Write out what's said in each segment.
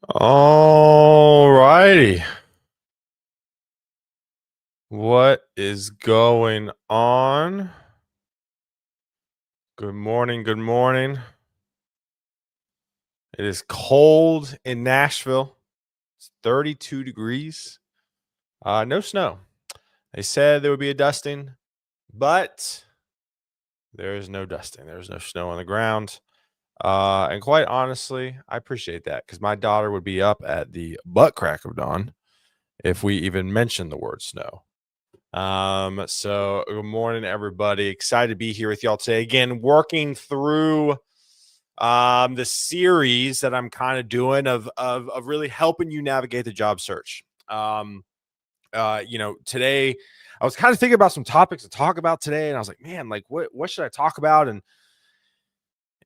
All righty. What is going on? Good morning. Good morning. It is cold in Nashville. It's 32 degrees. No snow. They said there would be a dusting, but there is no dusting. There's no snow on the ground. And quite honestly, I appreciate that because my daughter would be up at the butt crack of dawn if we even mentioned the word snow. So good morning, everybody. Excited to be here with y'all today. Again, working through the series that I'm kind of doing of really helping you navigate the job search. Today I was kind of thinking about some topics to talk about today, and I was like, man, like what should I talk about? And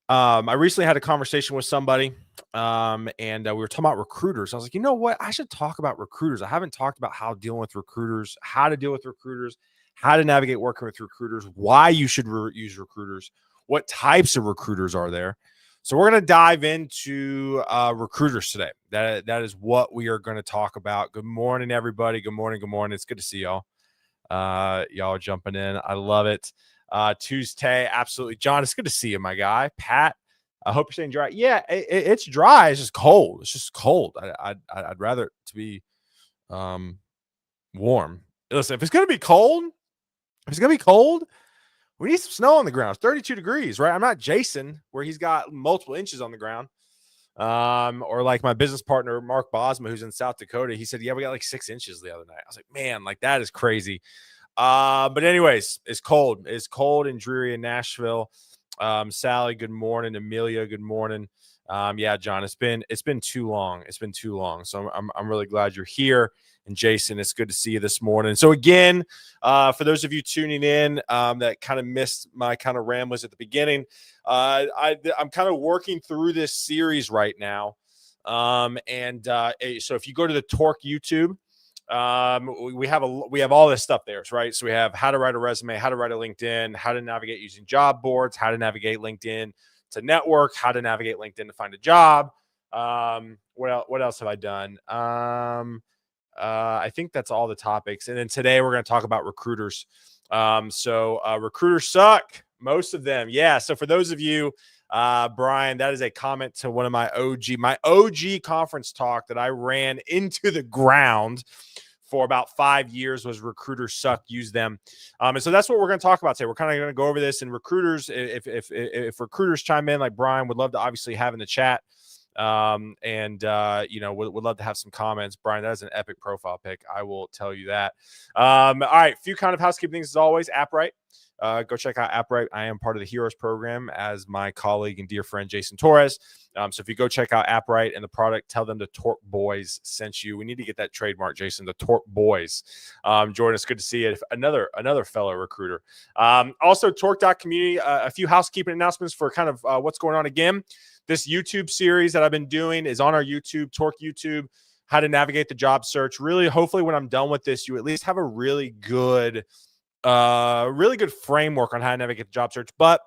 I recently had a conversation with somebody, and we were talking about recruiters. I was like, you know what? I should talk about recruiters. I haven't talked about how dealing with recruiters, how to deal with recruiters, how to navigate working with recruiters, why you should use recruiters, what types of recruiters are there. So we're going to dive into recruiters today. That is what we are going to talk about. Good morning, everybody. Good morning. Good morning. It's good to see y'all. Y'all jumping in. I love it. Tuesday, absolutely. John, it's good to see you, my guy. Pat, I hope you're staying dry. Yeah, it's dry. It's just cold. It's just cold. I'd rather it to be warm. Listen, if it's gonna be cold, we need some snow on the ground. It's 32 degrees, right? I'm not Jason, where he's got multiple inches on the ground. Or like my business partner Mark Bosma, who's in South Dakota. He said, "Yeah, we got like 6 inches the other night." I was like, "Man, like that is crazy." But anyways, it's cold. It's cold and dreary in Nashville. Sally, good morning. Amelia, good morning. Yeah, John, it's been too long. It's been too long. So I'm really glad you're here. And Jason, it's good to see you this morning. So again, for those of you tuning in that kind of missed my kind of ramblings at the beginning, I'm kind of working through this series right now. So if you go to the Torque YouTube, we have all this stuff there, right? So we have how to write a resume, how to write a LinkedIn, how to navigate using job boards, how to navigate LinkedIn to network, how to navigate LinkedIn to find a job. What else have I done? I think that's all the topics. And then today we're going to talk about recruiters. Recruiters suck, most of them. Yeah. So for those of you, Brian, that is a comment to one of my OG conference talk that I ran into the ground for about 5 years was recruiters suck, use them. And so that's what we're going to talk about today. We're kind of going to go over this, and recruiters, if recruiters chime in, like Brian would love to obviously have in the chat. Would love to have some comments. Brian, that is an epic profile pic. I will tell you that. All right, a few kind of housekeeping things as always. AppRight. Go check out AppRight. I am part of the Heroes program as my colleague and dear friend Jason Torres. So if you go check out AppRight and the product, tell them the Torque Boys sent you. We need to get that trademark, Jason. The Torque Boys. Jordan, it's good to see you. Another fellow recruiter. Also, Torque.community. A few housekeeping announcements for kind of what's going on again. This YouTube series that I've been doing is on our YouTube, Torque YouTube, how to navigate the job search. Really, hopefully when I'm done with this, you at least have a really good framework on how to navigate the job search. But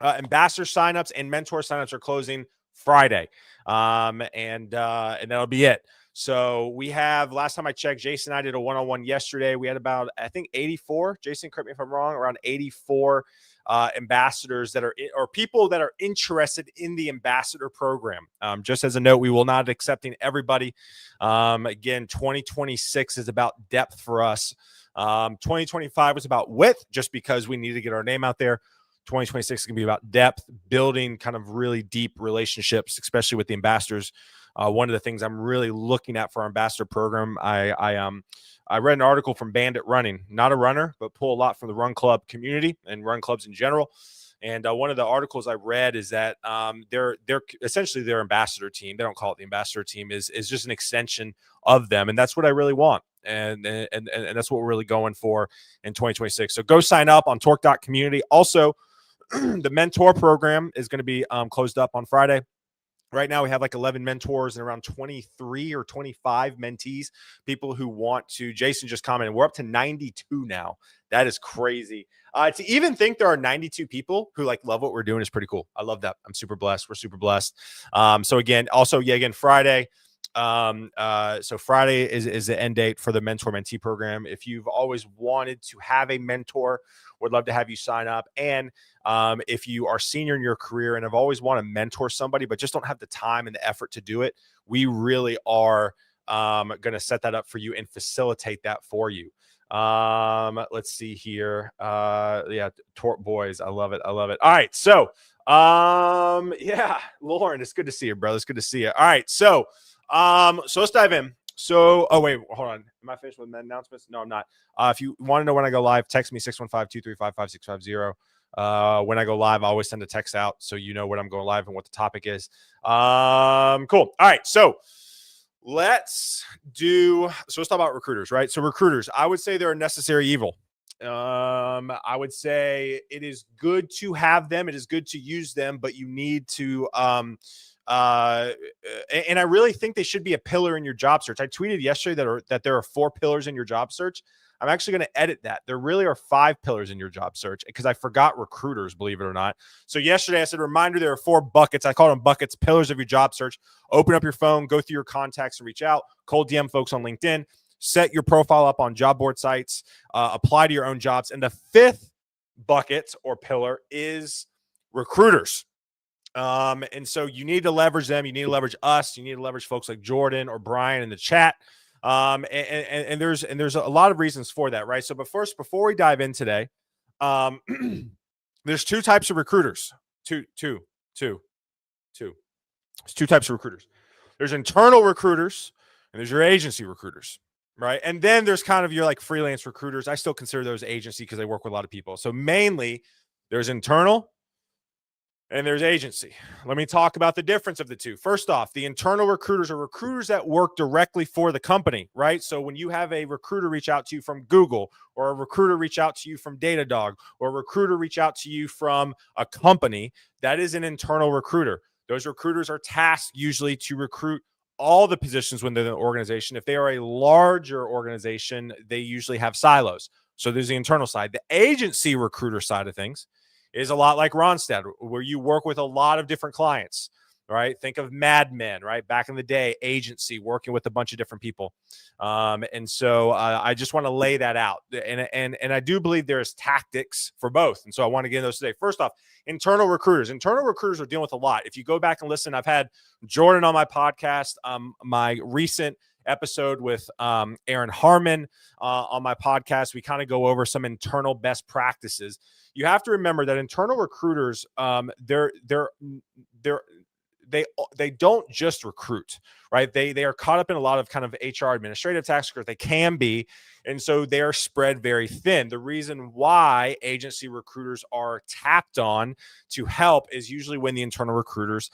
ambassador signups and mentor signups are closing Friday. And that'll be it. So we have, last time I checked, Jason and I did a one-on-one yesterday. We had about, I think, 84. Jason, correct me if I'm wrong, around 84 ambassadors that are or people that are interested in the ambassador program. Just as a note, we will not be accepting everybody. Again, 2026 is about depth for us. 2025 was about width, just because we need to get our name out there. 2026 is going to be about depth, building kind of really deep relationships, especially with the ambassadors. One of the things I'm really looking at for our ambassador program, I read an article from Bandit Running, not a runner, but pull a lot from the run club community and run clubs in general. And one of the articles I read is that they're essentially their ambassador team. They don't call it the ambassador team, is just an extension of them, and that's what I really want. And that's what we're really going for in 2026. So go sign up on Torque.community. Also, the mentor program is going to be closed up on Friday. Right now, we have like 11 mentors and around 23 or 25 mentees, people who want to. Jason just commented, we're up to 92 now. That is crazy. To even think there are 92 people who like love what we're doing is pretty cool. I love that. I'm super blessed. We're super blessed. So again, also, Friday, So Friday is the end date for the mentor mentee program. If you've always wanted to have a mentor, would love to have you sign up. And if you are senior in your career and have always wanted to mentor somebody, but just don't have the time and the effort to do it, we really are going to set that up for you and facilitate that for you. Let's see here. Yeah, Tort Boys. I love it. I love it. All right. So, yeah, Lauren, it's good to see you, brother. It's good to see you. All right. So let's dive in. So, oh, wait, hold on. Am I finished with announcements? No, I'm not. If you want to know when I go live, text me 615-235-5650. When I go live, I always send a text out so you know when I'm going live and what the topic is. Cool. All right. So let's talk about recruiters, right? So recruiters, I would say they're a necessary evil. I would say it is good to have them. It is good to use them, but you need to, and I really think they should be a pillar in your job search. I tweeted yesterday that there are 4 pillars in your job search. I'm actually going to edit that. There really are 5 pillars in your job search because I forgot recruiters, believe it or not. So yesterday I said, reminder, there are 4 buckets. I call them buckets, pillars of your job search. Open up your phone, go through your contacts and reach out, cold DM folks on LinkedIn, set your profile up on job board sites, apply to your own jobs. And the 5th bucket or pillar is recruiters. And so you need to leverage them. You need to leverage us. You need to leverage folks like Jordan or Brian in the chat. And there's a lot of reasons for that, right? So, but first, before we dive in today, there's 2 types of recruiters. Two. There's 2 types of recruiters. There's internal recruiters and there's your agency recruiters, right? And then there's kind of your like freelance recruiters. I still consider those agency because they work with a lot of people. So mainly there's internal and there's agency. Let me talk about the difference of the 2. First off, the internal recruiters are recruiters that work directly for the company, right? So when you have a recruiter reach out to you from Google, or a recruiter reach out to you from Datadog, or a recruiter reach out to you from a company, that is an internal recruiter. Those recruiters are tasked usually to recruit all the positions within the organization. If they are a larger organization, they usually have silos. So there's the internal side. The agency recruiter side of things is a lot like Ronstadt, where you work with a lot of different clients, right? Think of Mad Men, right? Back in the day, agency, working with a bunch of different people. And so I just want to lay that out. And I do believe there's tactics for both. And so I want to get into those today. First off, internal recruiters. Internal recruiters are dealing with a lot. If you go back and listen, I've had Jordan on my podcast, my recent episode with Aaron Harmon on my podcast. We kind of go over some internal best practices. You have to remember that internal recruiters, they don't just recruit, right? They are caught up in a lot of kind of HR administrative tasks, or they can be, and so they are spread very thin. The reason why agency recruiters are tapped on to help is usually when the internal recruiters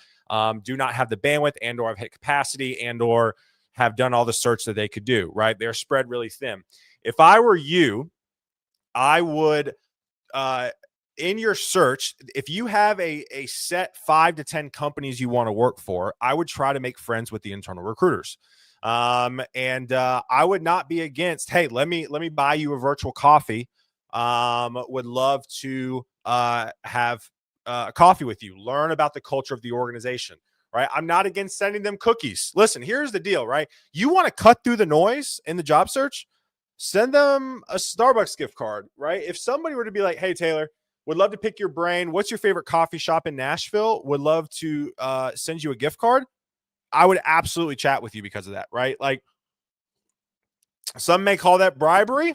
do not have the bandwidth and or have hit capacity and or have done all the search that they could do, right? They're spread really thin. If I were you, I would in your search, if you have a set 5 to 10 companies you want to work for, I would try to make friends with the internal recruiters. And I would not be against, hey, let me buy you a virtual coffee. Would love to have a coffee with you, learn about the culture of the organization, right? I'm not against sending them cookies. Listen, here's the deal, right? You want to cut through the noise in the job search, send them a Starbucks gift card, right? If somebody were to be like, hey, Taylor, would love to pick your brain. What's your favorite coffee shop in Nashville? Would love to send you a gift card. I would absolutely chat with you because of that, right? Like, some may call that bribery.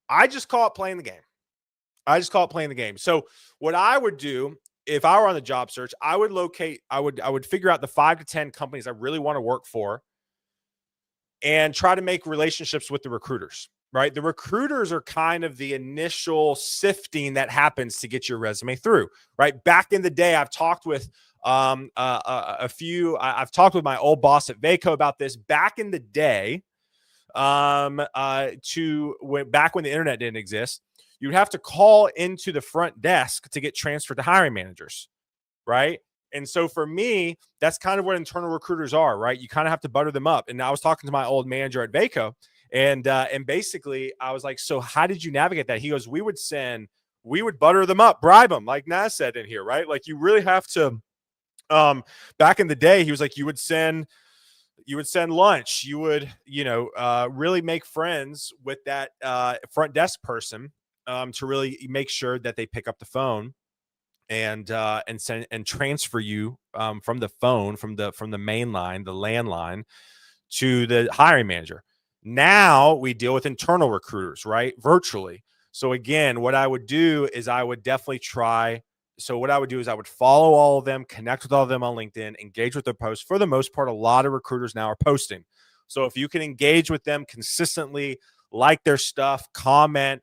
I just call it playing the game. So what I would do if I were on the job search, I would figure out the 5 to 10 companies I really want to work for and try to make relationships with the recruiters. Right. The recruiters are kind of the initial sifting that happens to get your resume through. Right. Back in the day, I've talked with I've talked with my old boss at Vaco about this. Back in the day, back when the internet didn't exist, you'd have to call into the front desk to get transferred to hiring managers. Right. And so for me, that's kind of what internal recruiters are. Right. You kind of have to butter them up. And I was talking to my old manager at Vaco. And basically I was like, so how did you navigate that? He goes, we would butter them up, bribe them, like Nas said in here, right? Like, you really have to, back in the day, he was like, you would send would send lunch. You would, really make friends with that front desk person to really make sure that they pick up the phone and send and transfer you from the phone from the main line, the landline, to the hiring manager. Now we deal with internal recruiters, right? Virtually. So again, what I would do is I would definitely try. So what I would do is I would follow all of them, connect with all of them on LinkedIn, engage with their posts. For the most part, a lot of recruiters now are posting. So if you can engage with them consistently, like their stuff, comment,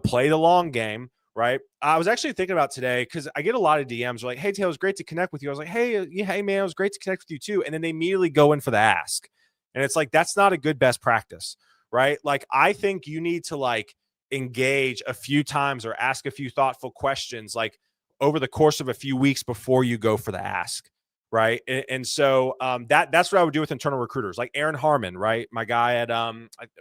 play the long game, right? I was actually thinking about today because I get a lot of DMs like, "Hey, Taylor, it was great to connect with you." I was like, hey, man, it was great to connect with you too. And then they immediately go in for the ask. And it's like, that's not a good best practice, right? Like, I think you need to like engage a few times or ask a few thoughtful questions, like over the course of a few weeks before you go for the ask, right? And so that's what I would do with internal recruiters, like Aaron Harmon, right? My guy at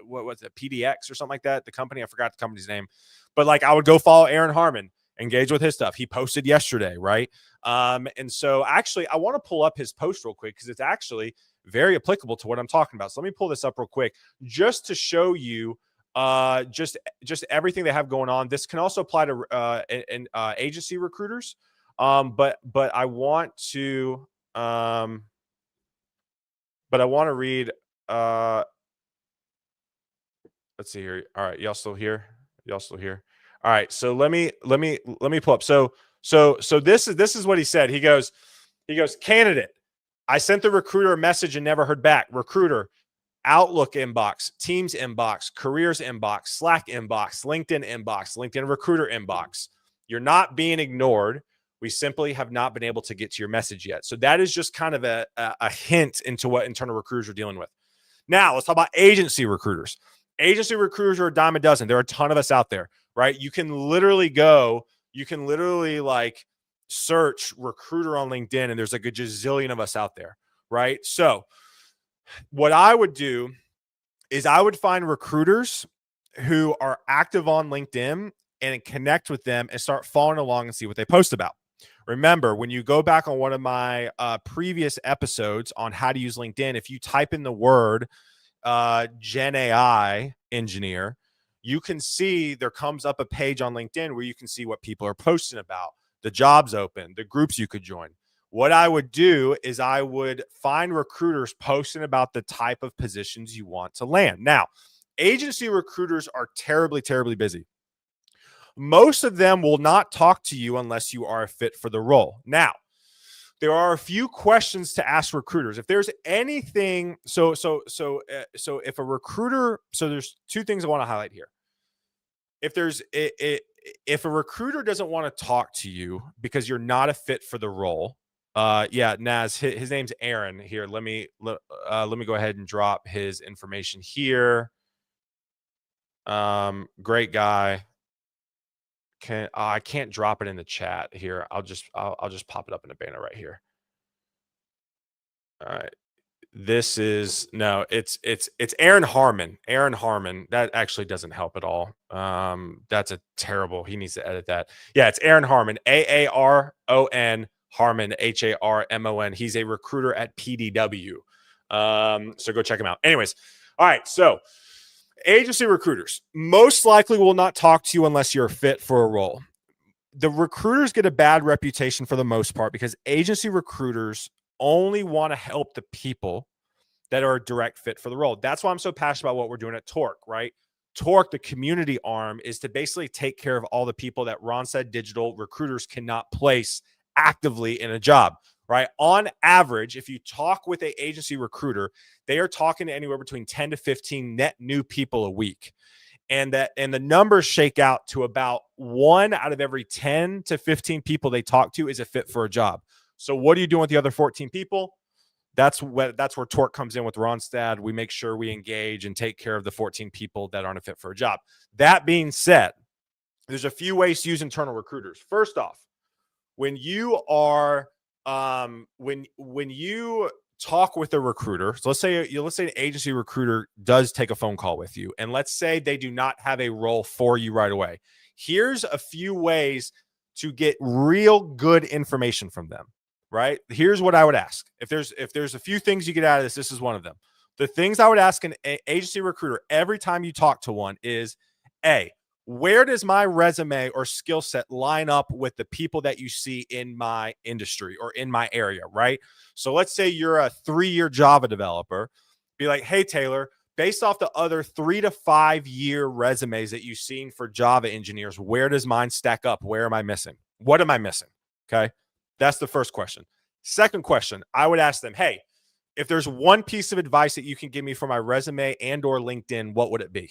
what was it, PDX or something like that? The company, I forgot the company's name, but like I would go follow Aaron Harmon, engage with his stuff. He posted yesterday, right? And so actually, I want to pull up his post real quick because it's actually very applicable to what I'm talking about. So let me pull this up real quick just to show you just everything they have going on. This can also apply to agency recruiters. But I want to read let's see here. All right, y'all still here? Y'all still here? All right, so let me pull up. So this is what he said. He goes, candidate, I sent the recruiter a message and never heard back. Recruiter, Outlook inbox, Teams inbox, careers inbox, Slack inbox, LinkedIn inbox, LinkedIn recruiter inbox. You're not being ignored. We simply have not been able to get to your message yet. So that is just kind of a hint into what internal recruiters are dealing with. Now let's talk about agency recruiters. Agency recruiters are a dime a dozen. There are a ton of us out there, right? You can literally like search recruiter on LinkedIn and there's like a gazillion of us out there, right? So what I would do is I would find recruiters who are active on LinkedIn and connect with them and start following along and see what they post about. Remember, when you go back on one of my previous episodes on how to use LinkedIn, if you type in the word Gen AI engineer, you can see there comes up a page on LinkedIn where you can see what people are posting about, the jobs open, the groups you could join. What I would do is I would find recruiters posting about the type of positions you want to land. Now, agency recruiters are terribly, terribly busy. Most of them will not talk to you unless you are a fit for the role. Now, there are a few questions to ask recruiters. If there's anything, so if a recruiter, so there's two things I want to highlight here. If a recruiter doesn't want to talk to you because you're not a fit for the role, Naz, his name's Aaron here. Let me go ahead and drop his information here. Great guy. I can't drop it in the chat here. I'll just pop it up in a banner right here. All right. This is it's Aaron Harmon. Aaron Harmon. That actually doesn't help at all. That's a terrible. He needs to edit that. Yeah, it's Aaron Harmon. AARON Harmon. HARMON. He's a recruiter at PDW. So go check him out. Anyways, all right. So agency recruiters most likely will not talk to you unless you're a fit for a role. The recruiters get a bad reputation for the most part because agency recruiters only want to help the people that are a direct fit for the role. That's why I'm so passionate about what we're doing at Torque, right? Torque, the community arm, is to basically take care of all the people that Ronstead Digital recruiters cannot place actively in a job, right? On average, if you talk with an agency recruiter, they are talking to anywhere between 10 to 15 net new people a week. And the numbers shake out to about 1 out of every 10 to 15 people they talk to is a fit for a job. So what are you doing with the other 14 people? That's where Torque comes in with Ronstad. We make sure we engage and take care of the 14 people that aren't a fit for a job. That being said, there's a few ways to use internal recruiters. First off, when you are when you talk with a recruiter, so let's say an agency recruiter does take a phone call with you, and let's say they do not have a role for you right away. Here's a few ways to get real good information from them, right? Here's what I would ask. If there's a few things you get out of this, this is one of them. The things I would ask an agency recruiter every time you talk to one is, A, where does my resume or skill set line up with the people that you see in my industry or in my area, right? So let's say you're a 3-year Java developer. Be like, hey, Taylor, based off the other 3 to 5 year resumes that you've seen for Java engineers, where does mine stack up? Where am I missing? What am I missing? Okay. That's the first question. Second question, I would ask them, hey, if there's one piece of advice that you can give me for my resume and or LinkedIn, what would it be?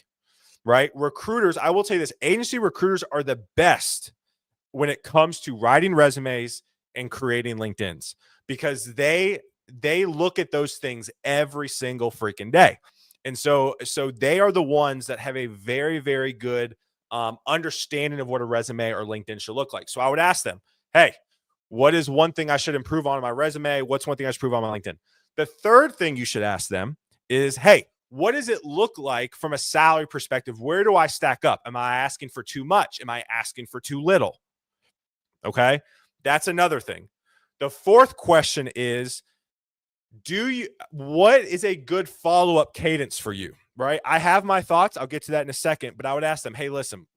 Right? Recruiters, I will tell you this, agency recruiters are the best when it comes to writing resumes and creating LinkedIns because they look at those things every single freaking day. And so they are the ones that have a very, very good understanding of what a resume or LinkedIn should look like. So I would ask them, hey, what is one thing I should improve on in my resume? What's one thing I should improve on my LinkedIn? The third thing you should ask them is, hey, what does it look like from a salary perspective? Where do I stack up? Am I asking for too much? Am I asking for too little? Okay. That's another thing. The fourth question is, what is a good follow-up cadence for you? Right. I have my thoughts. I'll get to that in a second, but I would ask them, hey, listen,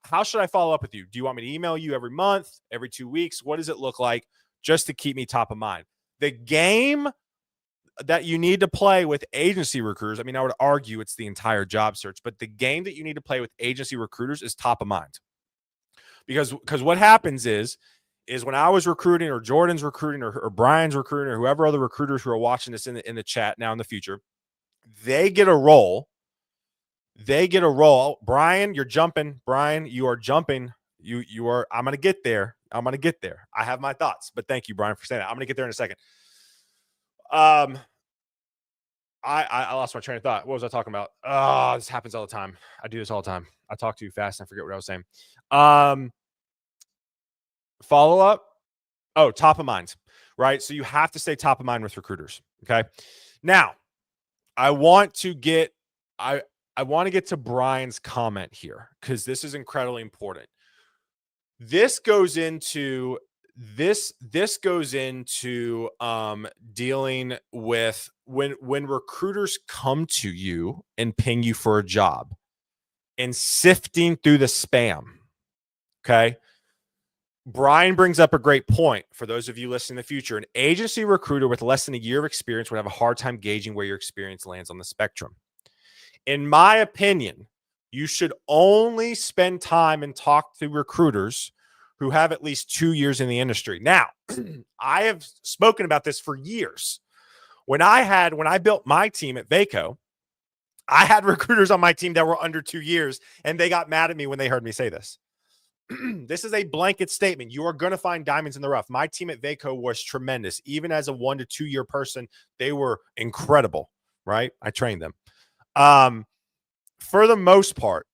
how should I follow up with you? Do you want me to email you every month, every 2 weeks? What does it look like just to keep me top of mind? The game that you need to play with agency recruiters, I mean, I would argue it's the entire job search, but the game that you need to play with agency recruiters is top of mind. Because what happens is when I was recruiting or Jordan's recruiting or Brian's recruiting or whoever other recruiters who are watching this in the chat now in the future, they get a role. Brian, you're jumping. Brian, you are jumping. You are. I'm going to get there. I have my thoughts, but thank you, Brian, for saying that. I'm going to get there in a second. I lost my train of thought. What was I talking about? Oh, this happens all the time. I do this all the time. I talk too fast and I forget what I was saying. Follow up. Oh, top of mind, right? So you have to stay top of mind with recruiters. Okay. Now, I want to get to Brian's comment here because this is incredibly important. This goes into dealing with when recruiters come to you and ping you for a job and sifting through the spam. Okay. Brian brings up a great point for those of you listening in the future. An agency recruiter with less than a year of experience would have a hard time gauging where your experience lands on the spectrum. In my opinion, you should only spend time and talk to recruiters who have at least 2 years in the industry. Now, I have spoken about this for years. When I built my team at Vaco, I had recruiters on my team that were under 2 years, and they got mad at me when they heard me say this. This is a blanket statement. You are going to find diamonds in the rough. My team at Vaco was tremendous. Even as a 1 to 2 year person, they were incredible, right? I trained them. For the most part,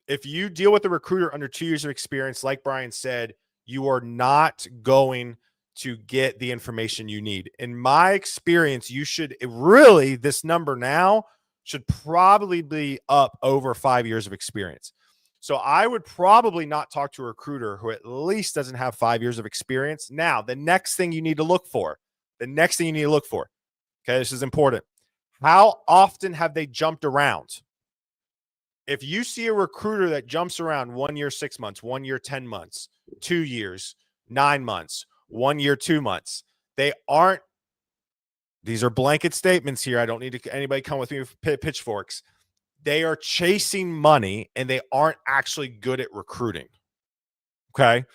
if you deal with a recruiter under 2 years of experience, like Brian said, you are not going to get the information you need. In my experience, this number now should probably be up over 5 years of experience. So I would probably not talk to a recruiter who at least doesn't have 5 years of experience. Now, the next thing you need to look for, okay, this is important. How often have they jumped around? If you see a recruiter that jumps around 1 year, 6 months, 1 year, 10 months, 2 years, 9 months, 1 year, 2 months, these are blanket statements here. I don't need anybody come with me with pitchforks. They are chasing money and they aren't actually good at recruiting. Okay.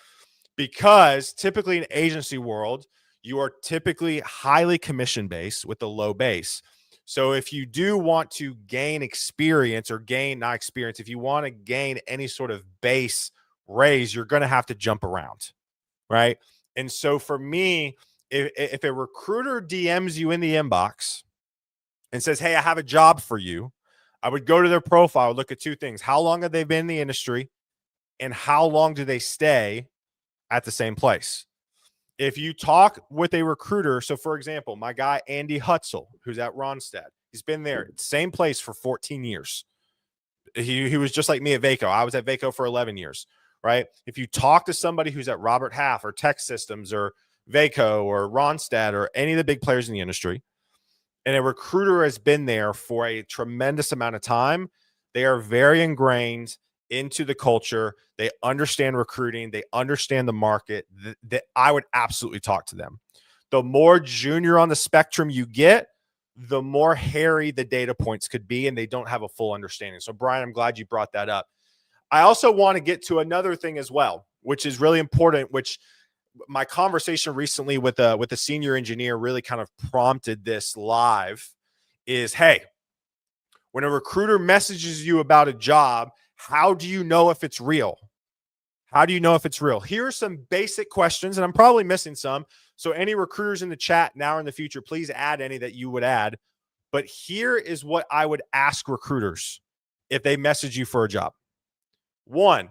Because typically in agency world, you are typically highly commission based with a low base. So if you do want to gain experience or if you want to gain any sort of base raise, you're going to have to jump around. Right. And so for me, if a recruiter DMs you in the inbox and says, hey, I have a job for you, I would go to their profile, look at two things. How long have they been in the industry and how long do they stay at the same place? If you talk with a recruiter, so for example, my guy, Andy Hutzel, who's at Ronstadt, he's been there, same place for 14 years. He was just like me at Vaco. I was at Vaco for 11 years, right? If you talk to somebody who's at Robert Half or Tech Systems or Vaco or Ronstadt or any of the big players in the industry, and a recruiter has been there for a tremendous amount of time, they are very ingrained into the culture. They understand recruiting. They understand the market. That I would absolutely talk to them. The more junior on the spectrum you get, the more hairy the data points could be, and they don't have a full understanding. So, Brian, I'm glad you brought that up. I also want to get to another thing as well, which is really important, which my conversation recently with a senior engineer really kind of prompted this live is, hey, when a recruiter messages you about a job, how do you know if it's real? How do you know if it's real? Here are some basic questions, and I'm probably missing some. So any recruiters in the chat now or in the future, please add any that you would add. But here is what I would ask recruiters if they message you for a job. One,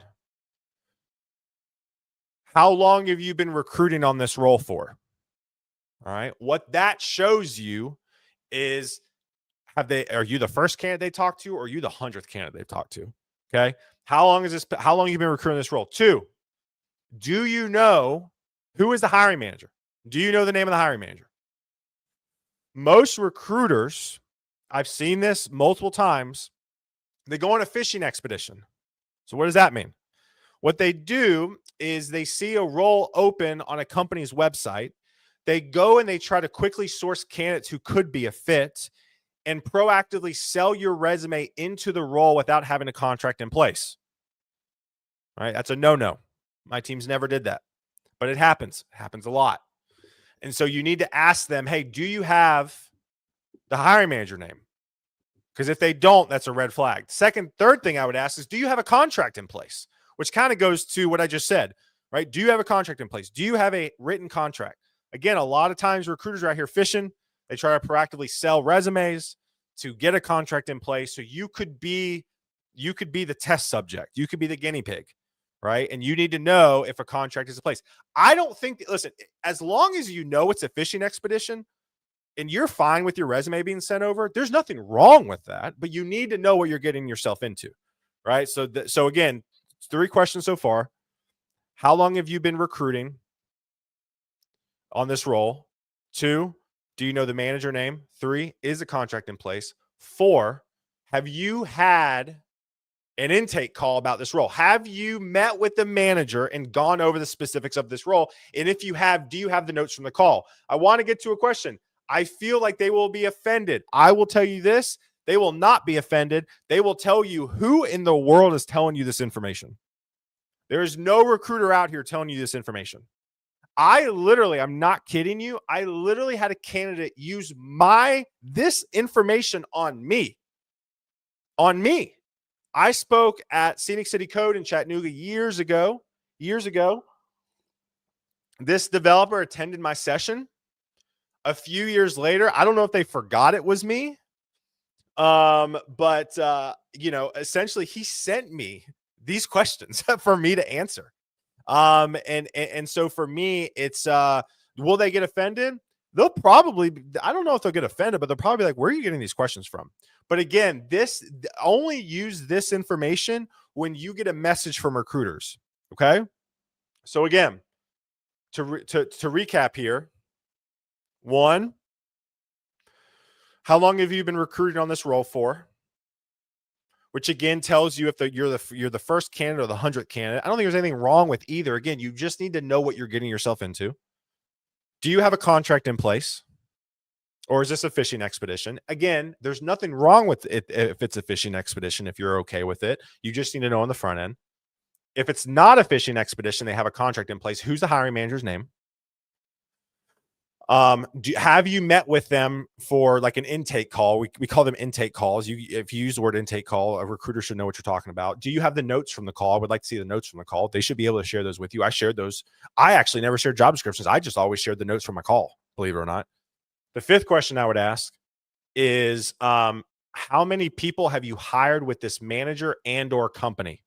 how long have you been recruiting on this role for? All right. What that shows you is, are you the first candidate they talked to, or are you the 100th candidate they've talked to? Okay. How long have you been recruiting this role? Two, do you know who is the hiring manager? Do you know the name of the hiring manager? Most recruiters, I've seen this multiple times, they go on a fishing expedition. So what does that mean? What they do is they see a role open on a company's website. They go and they try to quickly source candidates who could be a fit and proactively sell your resume into the role without having a contract in place. All right, that's a no-no. My teams never did that, but it happens. It happens a lot. And so you need to ask them, hey, do you have the hiring manager name? Because if they don't, that's a red flag. Third thing I would ask is, do you have a contract in place? Which kind of goes to what I just said, right? Do you have a contract in place? Do you have a written contract? Again, a lot of times recruiters are out here fishing. They try to proactively sell resumes to get a contract in place. So you could be the test subject. You could be the guinea pig, right? And you need to know if a contract is in place. I don't think, listen, as long as you know it's a fishing expedition and you're fine with your resume being sent over, there's nothing wrong with that, but you need to know what you're getting yourself into, right? So again, 3 questions so far. How long have you been recruiting on this role? 2, do you know the manager name? 3, is a contract in place? 4, have you had an intake call about this role? Have you met with the manager and gone over the specifics of this role? And if you have, do you have the notes from the call? I want to get to a question. I feel like they will be offended. I will tell you this. They will not be offended. They will tell you, who in the world is telling you this information? There is no recruiter out here telling you this information. I'm not kidding you. I literally had a candidate use this information on me. I spoke at Scenic City Code in Chattanooga years ago. This developer attended my session. A few years later, I don't know if they forgot it was me. But essentially he sent me these questions for me to answer. And so for me, it's, will they get offended? They'll probably, I don't know if they'll get offended, but they'll probably be like, where are you getting these questions from? But again, only use this information when you get a message from recruiters. Okay. So again, to recap here, 1, how long have you been recruiting on this role for? Which again tells you if you're the first candidate or the 100th candidate. I don't think there's anything wrong with either. Again, you just need to know what you're getting yourself into. Do you have a contract in place? Or is this a fishing expedition? Again, there's nothing wrong with it if it's a fishing expedition, if you're okay with it. You just need to know on the front end. If it's not a fishing expedition, they have a contract in place. Who's the hiring manager's name? Have you met with them for like an intake call? We call them intake calls. If you use the word intake call, a recruiter should know what you're talking about. Do you have the notes from the call? I would like to see the notes from the call. They should be able to share those with you. I shared those. I actually never shared job descriptions. I just always shared the notes from my call, believe it or not. The 5th question I would ask is, how many people have you hired with this manager and or company?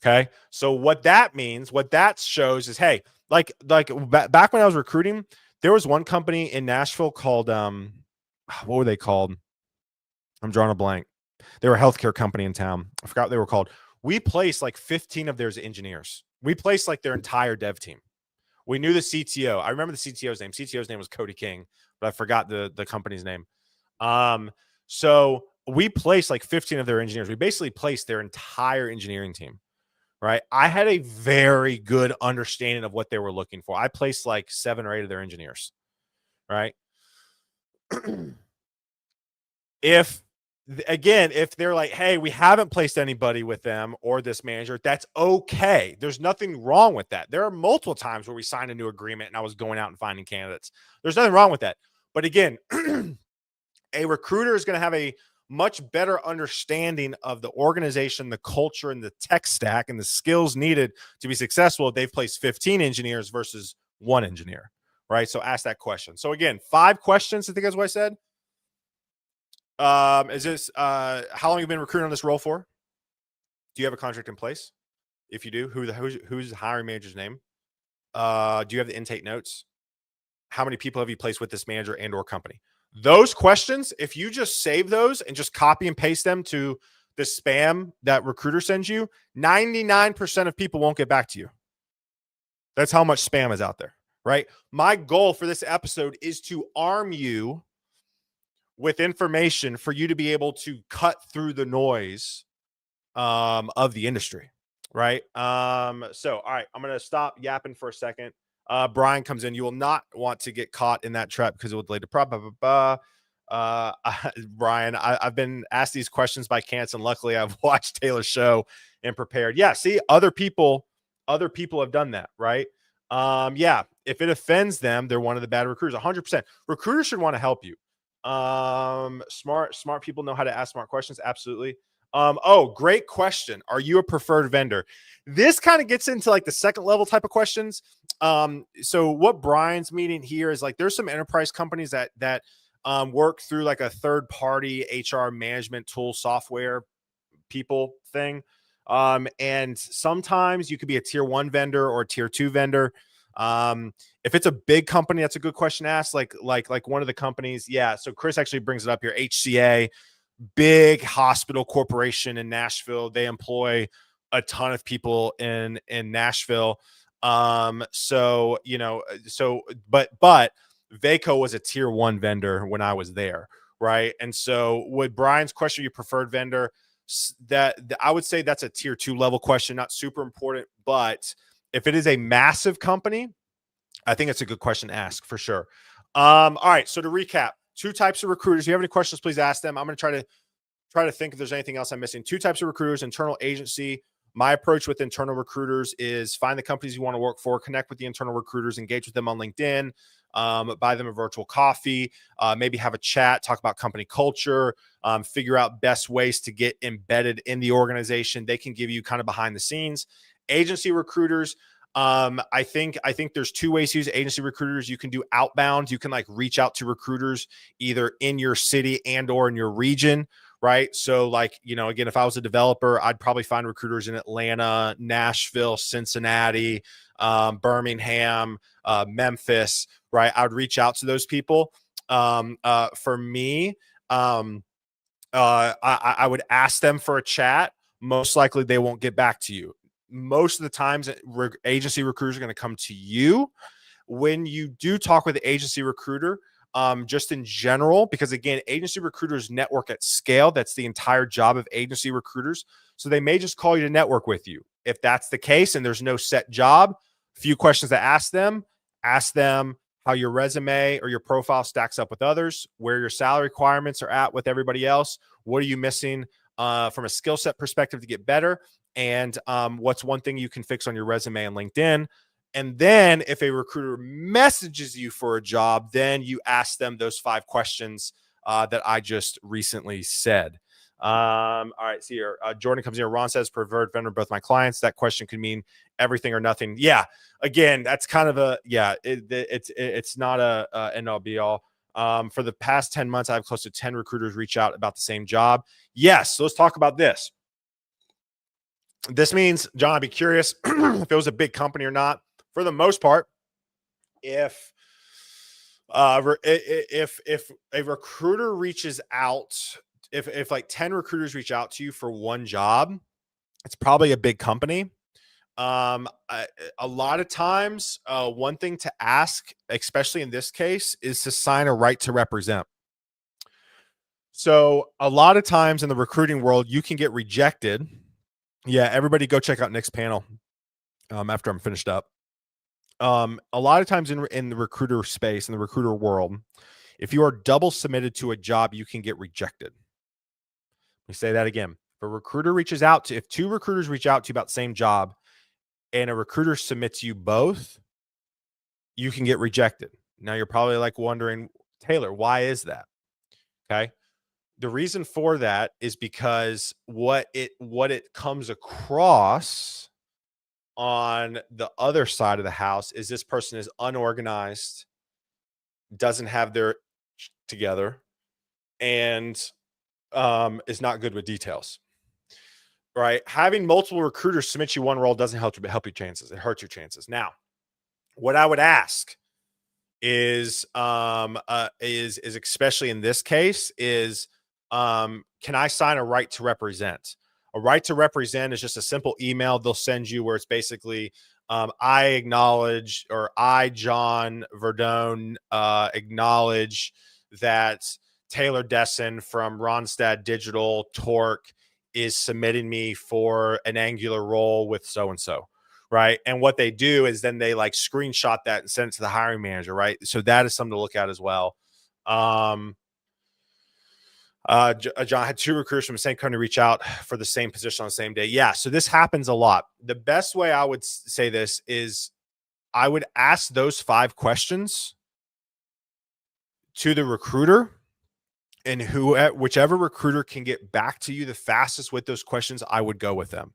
Okay. So what that means, what that shows is, hey, like back when I was recruiting, there was one company in Nashville called, what were they called? I'm drawing a blank. They were a healthcare company in town. I forgot what they were called. We placed like 15 of theirs engineers. We placed like their entire dev team. We knew the CTO. I remember the CTO's name. CTO's name was Cody King, but I forgot the company's name. So we placed like 15 of their engineers. We basically placed their entire engineering team, right? I had a very good understanding of what they were looking for. I placed like 7 or 8 of their engineers, right? If they're like, hey, we haven't placed anybody with them or this manager, that's okay. There's nothing wrong with that. There are multiple times where we signed a new agreement and I was going out and finding candidates. There's nothing wrong with that. But again, a recruiter is going to have a much better understanding of the organization, the culture, and the tech stack and the skills needed to be successful if they've placed 15 engineers versus 1 engineer, right? So ask that question. So again, 5 questions, I think that's what I said. Is this how long have you been recruiting on this role for? Do you have a contract in place? If you do, who's the hiring manager's name? Do you have the intake notes? How many people have you placed with this manager and or company? Those questions, if you just save those and just copy and paste them to the spam that recruiter sends you, 99% of people won't get back to you. That's how much spam is out there, right? My goal for this episode is to arm you with information for you to be able to cut through the noise of the industry, right? So, all right, I'm going to stop yapping for a second. Brian comes in. You will not want to get caught in that trap because it will delay the prop. Brian, I've been asked these questions by Cance, and luckily I've watched Taylor's show and prepared. Yeah, see, other people have done that, right? Yeah, if it offends them, they're one of the bad recruiters. 100%. Recruiters should want to help you. Smart people know how to ask smart questions. Absolutely. Oh, great question. Are you a preferred vendor? This kind of gets into like the second level type of questions. So what Brian's meaning here is like, there's some enterprise companies that work through like a third party HR management tool software people thing. And sometimes you could be a tier 1 vendor or a tier 2 vendor. If it's a big company, that's a good question to ask. Like one of the companies. Yeah. So Chris actually brings it up here. HCA, big hospital corporation in Nashville. They employ a ton of people in Nashville. So, but Vaco was a tier 1 vendor when I was there. Right. And so would Brian's question, your preferred vendor, that I would say that's a tier 2 level question, not super important, but if it is a massive company, I think it's a good question to ask for sure. All right. So to recap, 2 types of recruiters. If you have any questions, please ask them. I'm going to try to think if there's anything else I'm missing. 2 types of recruiters: internal agency. My approach with internal recruiters is find the companies you want to work for, connect with the internal recruiters, engage with them on LinkedIn, buy them a virtual coffee, maybe have a chat, talk about company culture, figure out best ways to get embedded in the organization. They can give you kind of behind the scenes. Agency recruiters, I think there's 2 ways to use agency recruiters. You can do outbound. You can like reach out to recruiters either in your city and or in your region, right? So like, again, if I was a developer, I'd probably find recruiters in Atlanta, Nashville, Cincinnati, Birmingham, Memphis, right? I would reach out to those people. For me, I would ask them for a chat. Most likely they won't get back to you. Most of the times agency recruiters are going to come to you. When you do talk with the agency recruiter, just in general, because again, agency recruiters network at scale. That's the entire job of agency recruiters. So they may just call you to network with you. If that's the case and there's no set job, a few questions to ask them how your resume or your profile stacks up with others, where your salary requirements are at with everybody else. What are you missing from a skill set perspective to get better? And what's one thing you can fix on your resume and LinkedIn? And then if a recruiter messages you for a job, then you ask them those 5 questions that I just recently said. All right, see here. Jordan comes here. Ron says, preferred vendor, both my clients. That question could mean everything or nothing. Yeah. Again, that's kind of it's not a end all be all. For the past 10 months, I have close to 10 recruiters reach out about the same job. Yes. So let's talk about this. This means, John, I'd be curious if it was a big company or not. For the most part, if a recruiter reaches out, if like 10 recruiters reach out to you for one job, it's probably a big company. A lot of times, one thing to ask, especially in this case, is to sign a right to represent. So a lot of times in the recruiting world, you can get rejected. Yeah, everybody go check out Nick's panel after I'm finished up. A lot of times in the recruiter space, in the recruiter world, if you are double submitted to a job, you can get rejected. Let me say that again. If two recruiters reach out to you about the same job and a recruiter submits you both, you can get rejected. Now you're probably like wondering, Taylor, why is that? Okay. The reason for that is because what it comes across on the other side of the house is this person is unorganized, doesn't have their together, and is not good with details. Right? Having multiple recruiters submit you one role doesn't help your chances. It hurts your chances. Now, what I would ask is especially in this case is can I sign a right to represent? A right to represent is just a simple email they'll send you where it's basically I acknowledge, or I, John Verdone, acknowledge that Taylor Dessen from Ronstadt Digital Torque is submitting me for an Angular role with so and so. Right. And what they do is then they like screenshot that and send it to the hiring manager. Right. So that is something to look at as well. John had two recruiters from the same company reach out for the same position on the same day. Yeah. So this happens a lot. The best way I would say this is I would ask those 5 questions to the recruiter, and whichever recruiter can get back to you the fastest with those questions, I would go with them.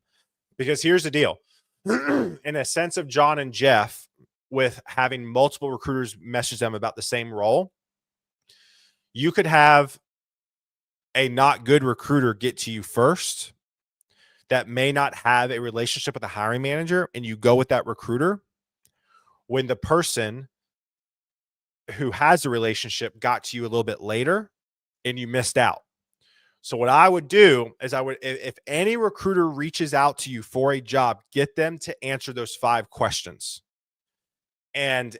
Because here's the deal. In a sense of John and Jeff, with having multiple recruiters message them about the same role, you could have a not good recruiter get to you first that may not have a relationship with the hiring manager, and you go with that recruiter when the person who has the relationship got to you a little bit later and you missed out. So what I would do is if any recruiter reaches out to you for a job, get them to answer those 5 questions. And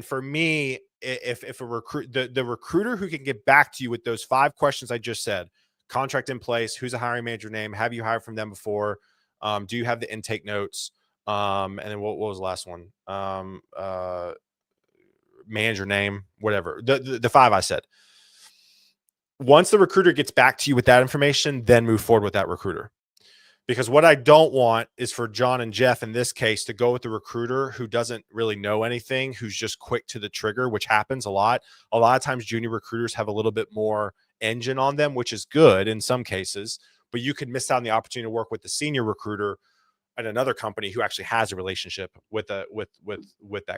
for me, if a the recruiter who can get back to you with those 5 questions I just said, contract in place, who's a hiring manager name, have you hired from them before, do you have the intake notes, and then what was the last one, manager name, whatever, the 5 I said. Once the recruiter gets back to you with that information, then move forward with that recruiter. Because what I don't want is for John and Jeff in this case to go with the recruiter who doesn't really know anything, who's just quick to the trigger, which happens a lot. A lot of times junior recruiters have a little bit more engine on them, which is good in some cases, but you could miss out on the opportunity to work with the senior recruiter at another company who actually has a relationship with that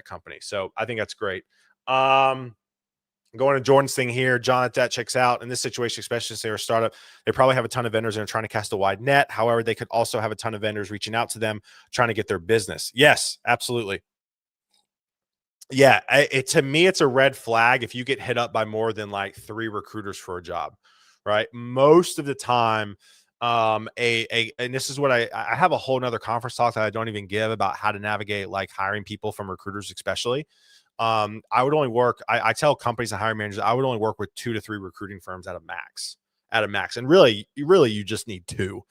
company. So I think that's great. Going to Jordan's thing here, John, that checks out. In this situation, especially since they're a startup, they probably have a ton of vendors and are trying to cast a wide net. However, they could also have a ton of vendors reaching out to them, trying to get their business. Yes, absolutely. Yeah, to me, it's a red flag if you get hit up by more than like 3 recruiters for a job, right? Most of the time, and this is what I have a whole nother conference talk that I don't even give about how to navigate like hiring people from recruiters, especially. I would only work, I tell companies and hiring managers, I would only work with 2 to 3 recruiting firms at a max. And really, you just need 2.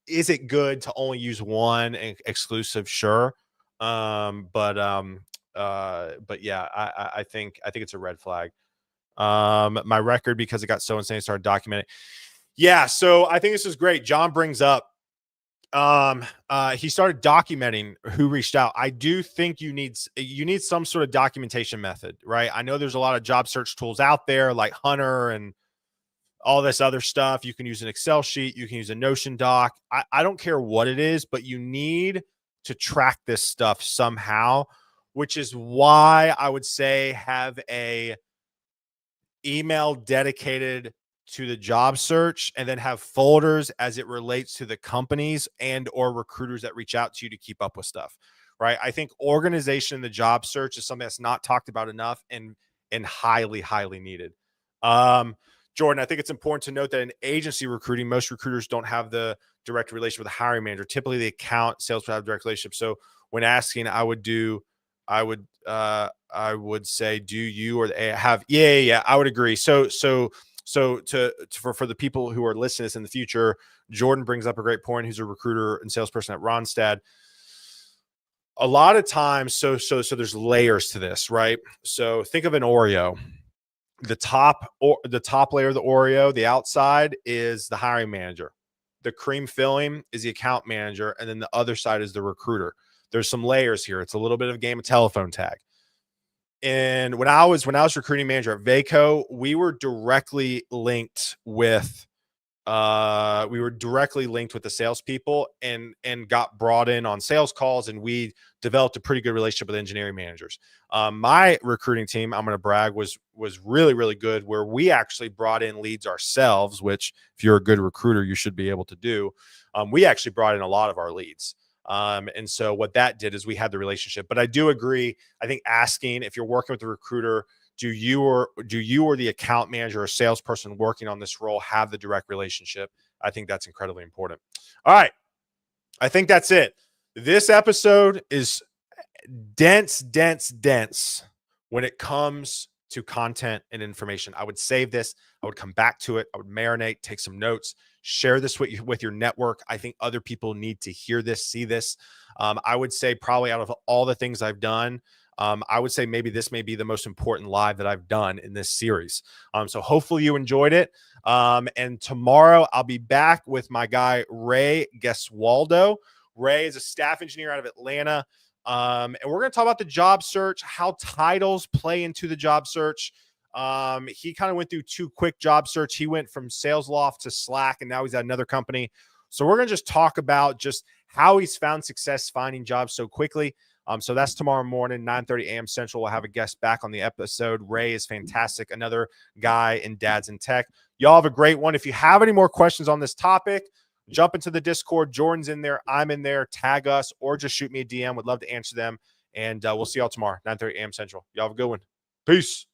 Is it good to only use one exclusive? Sure. But yeah, I think it's a red flag. My record, because it got so insane, started documenting. Yeah. So I think this is great. John brings up, he started documenting who reached out. I do think you need some sort of documentation method, right? I know there's a lot of job search tools out there like Hunter and all this other stuff. You can use an Excel sheet, you can use a Notion doc. I don't care what it is, but you need to track this stuff somehow, which is why I would say have a email dedicated to the job search, and then have folders as it relates to the companies and or recruiters that reach out to you to keep up with stuff, right? I think organization in the job search is something that's not talked about enough and highly needed. Jordan, I think it's important to note that in agency recruiting, most recruiters don't have the direct relationship with the hiring manager. Typically, the account sales have direct relationship. So when asking, I would say, do you or have? Yeah. I would agree. So for the people who are listening to this in the future, Jordan brings up a great point. Who's a recruiter and salesperson at Ronstadt. A lot of times, so there's layers to this, right? So think of an Oreo. The top layer of the Oreo, the outside is the hiring manager. The cream filling is the account manager, and then the other side is the recruiter. There's some layers here. It's a little bit of a game of telephone tag. And when I was recruiting manager at Vaco, we were directly linked with the salespeople and got brought in on sales calls, and we developed a pretty good relationship with engineering managers. My recruiting team, I'm going to brag, was really, really good, where we actually brought in leads ourselves, which if you're a good recruiter, you should be able to do. We actually brought in a lot of our leads. And so what that did is we had the relationship. But I do agree. I think asking if you're working with a recruiter, do you or the account manager or salesperson working on this role have the direct relationship? I think that's incredibly important. All right. I think that's it. This episode is dense when it comes to content and information. I would save this. I would come back to it. I would marinate, take some notes, share this with your network. I think other people need to hear this, see this. I would say probably out of all the things I've done, I would say maybe this may be the most important live that I've done in this series. So hopefully you enjoyed it. And tomorrow I'll be back with my guy, Ray Gesualdo. Ray is a staff engineer out of Atlanta. And we're going to talk about the job search, how titles play into the job search. He kind of went through 2 quick job search. He went from SalesLoft to Slack, and now he's at another company. So we're going to just talk about just how he's found success finding jobs so quickly. So that's tomorrow morning, 9:30 a.m. Central. We'll have a guest back on the episode. Ray is fantastic. Another guy in Dads in Tech. Y'all have a great one. If you have any more questions on this topic, jump into the Discord. Jordan's in there. I'm in there. Tag us or just shoot me a DM. Would love to answer them. And we'll see y'all tomorrow, 9:30 a.m. Central. Y'all have a good one. Peace.